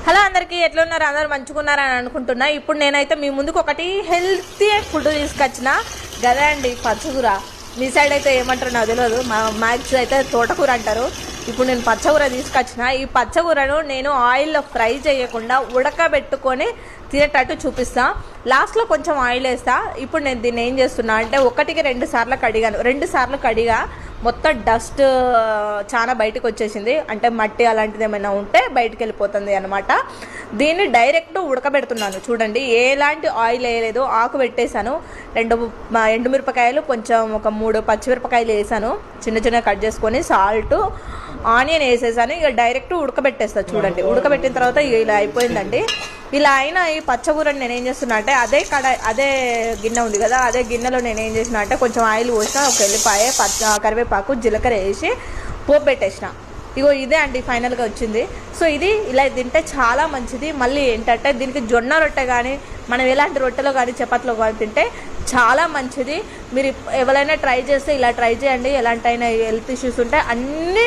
Hello అందరికీ ఎట్లున్నారు? అందరూ మంచుకున్నారని అనుకుంటున్నా. ఇప్పుడు నేనైతే మీ ముందుకు ఒకటి హెల్తీ ఫుడ్ తీసుకొచ్చిన కదా అండి, పచ్చకూర. మీ సైడ్ అయితే ఏమంటారు నాకు తెలియదు, మా మ్యాక్స్ అయితే తోటకూర అంటారు. ఇప్పుడు నేను పచ్చకూర తీసుకొచ్చిన. ఈ పచ్చకూరను నేను ఆయిల్లో ఫ్రై చేయకుండా ఉడకబెట్టుకొని తినేటట్టు చూపిస్తా. లాస్ట్లో కొంచెం ఆయిల్ వేస్తా. ఇప్పుడు నేను దీన్ని ఏం చేస్తున్నా అంటే 1-2 సార్లు కడిగాను. 2 సార్లు కడిగా మొత్తం డస్ట్ చాలా బయటకు వచ్చేసింది. అంటే మట్టి అలాంటిది ఏమైనా ఉంటే బయటకు వెళ్ళిపోతుంది అనమాట. దీన్ని డైరెక్ట్ ఉడకబెడుతున్నాను. చూడండి, ఎలాంటి ఆయిల్ వేయలేదు. ఆకు పెట్టేశాను. 2 ఎండుమిరపకాయలు, కొంచెం ఒక 3 పచ్చిమిరపకాయలు వేసాను. చిన్న చిన్న కట్ చేసుకొని సాల్ట్, ఆనియన్ వేసేసాను. ఇక డైరెక్ట్ ఉడకబెట్టేస్తాను. చూడండి, ఉడకబెట్టిన తర్వాత ఇలా అయిపోయిందండి. ఇలా అయినా ఈ పచ్చకూరని నేను ఏం చేస్తున్నా అంటే అదే గిన్నె ఉంది కదా, అదే గిన్నెలో నేను ఏం చేసిన అంటే కొంచెం ఆయిల్ పోసిన, ఒక ఎల్లిపాయ, కరివేపాకు, జీలకర్ర వేసి పోపు పెట్టేసిన. ఇగో ఇదే అండి ఫైనల్గా వచ్చింది. సో ఇది ఇలా తింటే చాలా మంచిది. మళ్ళీ ఏంటంటే దీనికి జొన్న రొట్టె కానీ, మనం ఎలాంటి రొట్టెలో కానీ చపాతీలో కానీ తింటే చాలా మంచిది. మీరు ఎవరైనా ట్రై చేస్తే ఇలా ట్రై చేయండి. ఎలాంటి అయినా హెల్త్ ఇష్యూస్ ఉంటే అన్నీ